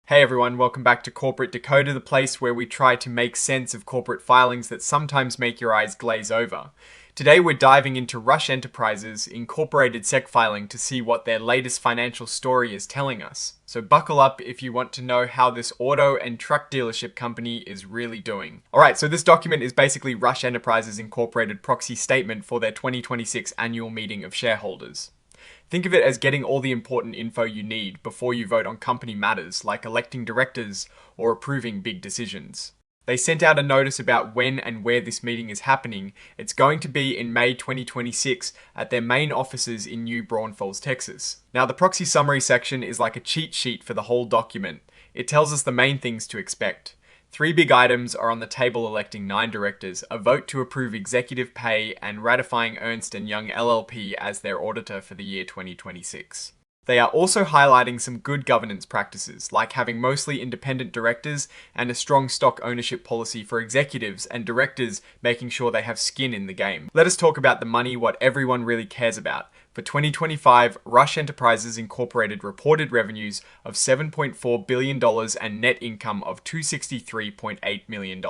Hey everyone, welcome back to Corporate Decoder, the place where we try to make sense of corporate filings that sometimes make your eyes glaze over. Today we're diving into Rush Enterprises' incorporated SEC filing to see what their latest financial story is telling us. So buckle up if you want to know how this auto and truck dealership company is really doing. Alright, so this document is basically Rush Enterprises' incorporated proxy statement for their 2026 annual meeting of shareholders. Think of it as getting all the important info you need before you vote on company matters like electing directors or approving big decisions. They sent out a notice about when and where this meeting is happening. It's going to be in May 2026 at their main offices in New Braunfels, Texas. Now, the proxy summary section is like a cheat sheet for the whole document. It tells us the main things to expect. 3 big items are on the table: electing 9 directors, a vote to approve executive pay, and ratifying Ernst & Young LLP as their auditor for the year 2026. They are also highlighting some good governance practices, like having mostly independent directors and a strong stock ownership policy for executives and directors, making sure they have skin in the game. Let us talk about the money, what everyone really cares about. For 2025, Rush Enterprises Incorporated reported revenues of $7.4 billion and net income of $263.8 million.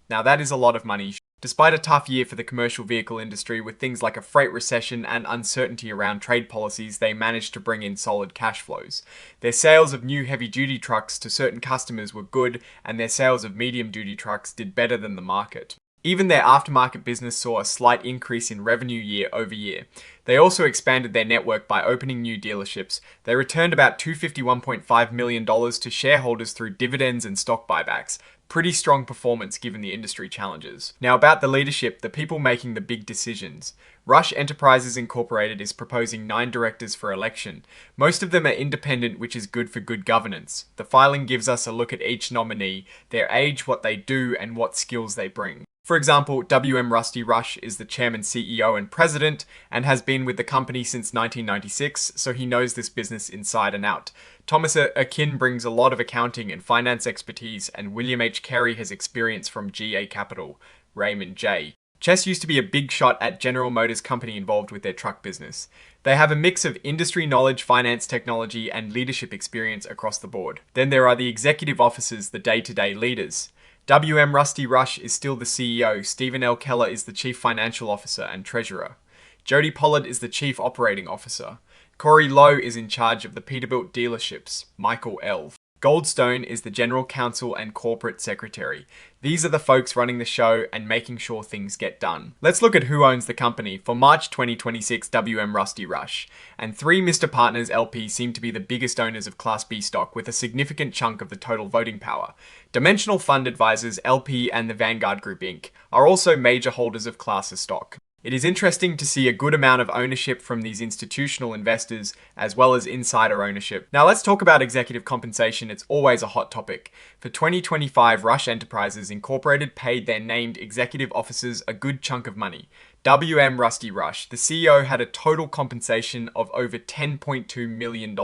Now that is a lot of money. Despite a tough year for the commercial vehicle industry with things like a freight recession and uncertainty around trade policies, they managed to bring in solid cash flows. Their sales of new heavy-duty trucks to certain customers were good, and their sales of medium-duty trucks did better than the market. Even their aftermarket business saw a slight increase in revenue year over year. They also expanded their network by opening new dealerships. They returned about $251.5 million to shareholders through dividends and stock buybacks. Pretty strong performance given the industry challenges. Now about the leadership, the people making the big decisions. Rush Enterprises Incorporated is proposing 9 directors for election. Most of them are independent, which is good for good governance. The filing gives us a look at each nominee, their age, what they do, and what skills they bring. For example, W.M. Rusty Rush is the chairman, CEO, and president, and has been with the company since 1996, so he knows this business inside and out. Thomas Akin brings a lot of accounting and finance expertise, and William H. Carey has experience from GA Capital. Raymond J. Chess used to be a big shot at General Motors company involved with their truck business. They have a mix of industry knowledge, finance, technology, and leadership experience across the board. Then there are the executive officers, the day-to-day leaders. W.M. Rusty Rush is still the CEO. Stephen L. Keller is the Chief Financial Officer and Treasurer. Jody Pollard is the Chief Operating Officer. Corey Lowe is in charge of the Peterbilt dealerships. Michael L. Goldstone is the General Counsel and Corporate Secretary. These are the folks running the show and making sure things get done. Let's look at who owns the company. For March 2026, WM Rusty Rush. And 3 Mr. Partners LP seem to be the biggest owners of Class B stock with a significant chunk of the total voting power. Dimensional Fund Advisors LP and the Vanguard Group Inc. are also major holders of Class A stock. It is interesting to see a good amount of ownership from these institutional investors as well as insider ownership. Now let's talk about executive compensation. It's always a hot topic. For 2025, Rush Enterprises Incorporated paid their named executive officers a good chunk of money. W.M. Rusty Rush, the CEO, had a total compensation of over $10.2 million.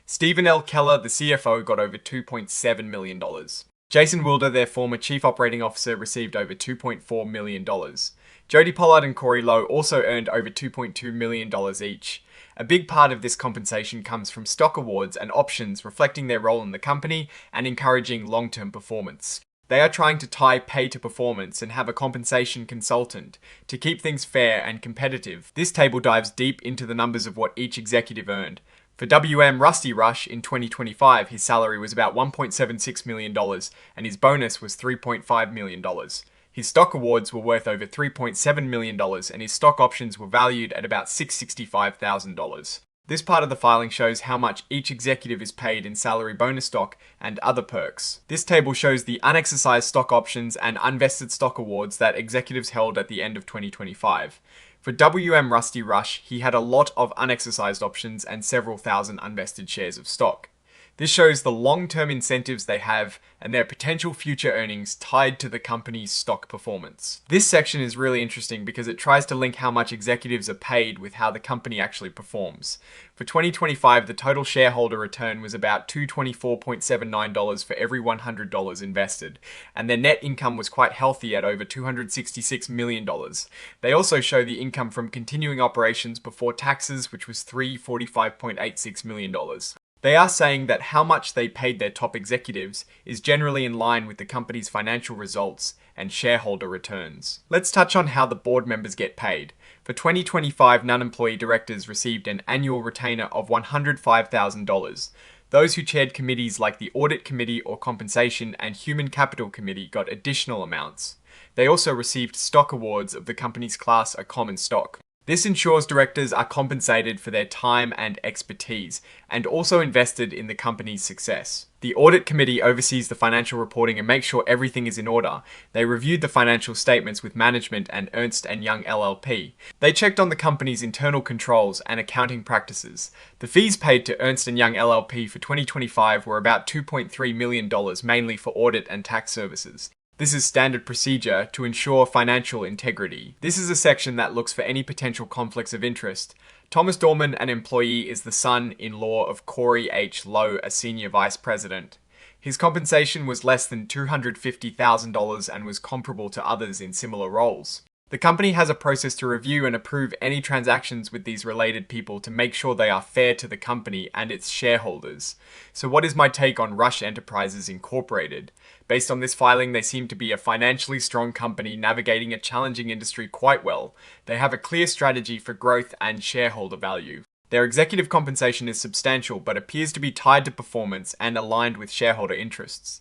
Stephen L. Keller, the CFO, got over $2.7 million. Jason Wilder, their former chief operating officer, received over $2.4 million. Jody Pollard and Corey Lowe also earned over $2.2 million each. A big part of this compensation comes from stock awards and options reflecting their role in the company and encouraging long-term performance. They are trying to tie pay to performance and have a compensation consultant to keep things fair and competitive. This table dives deep into the numbers of what each executive earned. For W.M. Rusty Rush in 2025, his salary was about $1.76 million and his bonus was $3.5 million. His stock awards were worth over $3.7 million and his stock options were valued at about $665,000. This part of the filing shows how much each executive is paid in salary bonus stock and other perks. This table shows the unexercised stock options and unvested stock awards that executives held at the end of 2025. For W.M. Rusty Rush, he had a lot of unexercised options and several thousand unvested shares of stock. This shows the long-term incentives they have and their potential future earnings tied to the company's stock performance. This section is really interesting because it tries to link how much executives are paid with how the company actually performs. For 2025, the total shareholder return was about $224.79 for every $100 invested, and their net income was quite healthy at over $266 million. They also show the income from continuing operations before taxes, which was $345.86 million. They are saying that how much they paid their top executives is generally in line with the company's financial results and shareholder returns. Let's touch on how the board members get paid. For 2025, non-employee directors received an annual retainer of $105,000. Those who chaired committees like the Audit Committee or Compensation and Human Capital Committee got additional amounts. They also received stock awards of the company's class of common stock. This ensures directors are compensated for their time and expertise, and also invested in the company's success. The Audit Committee oversees the financial reporting and makes sure everything is in order. They reviewed the financial statements with management and Ernst & Young LLP. They checked on the company's internal controls and accounting practices. The fees paid to Ernst & Young LLP for 2025 were about $2.3 million, mainly for audit and tax services. This is standard procedure to ensure financial integrity. This is a section that looks for any potential conflicts of interest. Thomas Dorman, an employee, is the son-in-law of Corey H. Lowe, a senior vice president. His compensation was less than $250,000 and was comparable to others in similar roles. The company has a process to review and approve any transactions with these related people to make sure they are fair to the company and its shareholders. So what is my take on Rush Enterprises Incorporated? Based on this filing, they seem to be a financially strong company navigating a challenging industry quite well. They have a clear strategy for growth and shareholder value. Their executive compensation is substantial but appears to be tied to performance and aligned with shareholder interests.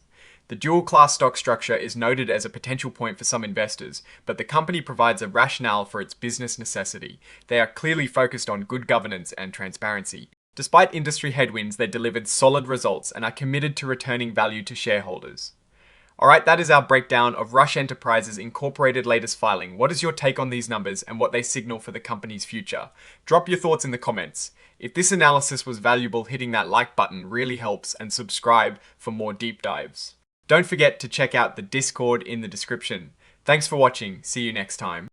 The dual-class stock structure is noted as a potential point for some investors, but the company provides a rationale for its business necessity. They are clearly focused on good governance and transparency. Despite industry headwinds, they delivered solid results and are committed to returning value to shareholders. Alright, that is our breakdown of Rush Enterprises Incorporated latest filing. What is your take on these numbers and what they signal for the company's future? Drop your thoughts in the comments. If this analysis was valuable, hitting that like button really helps, and subscribe for more deep dives. Don't forget to check out the Discord in the description. Thanks for watching. See you next time.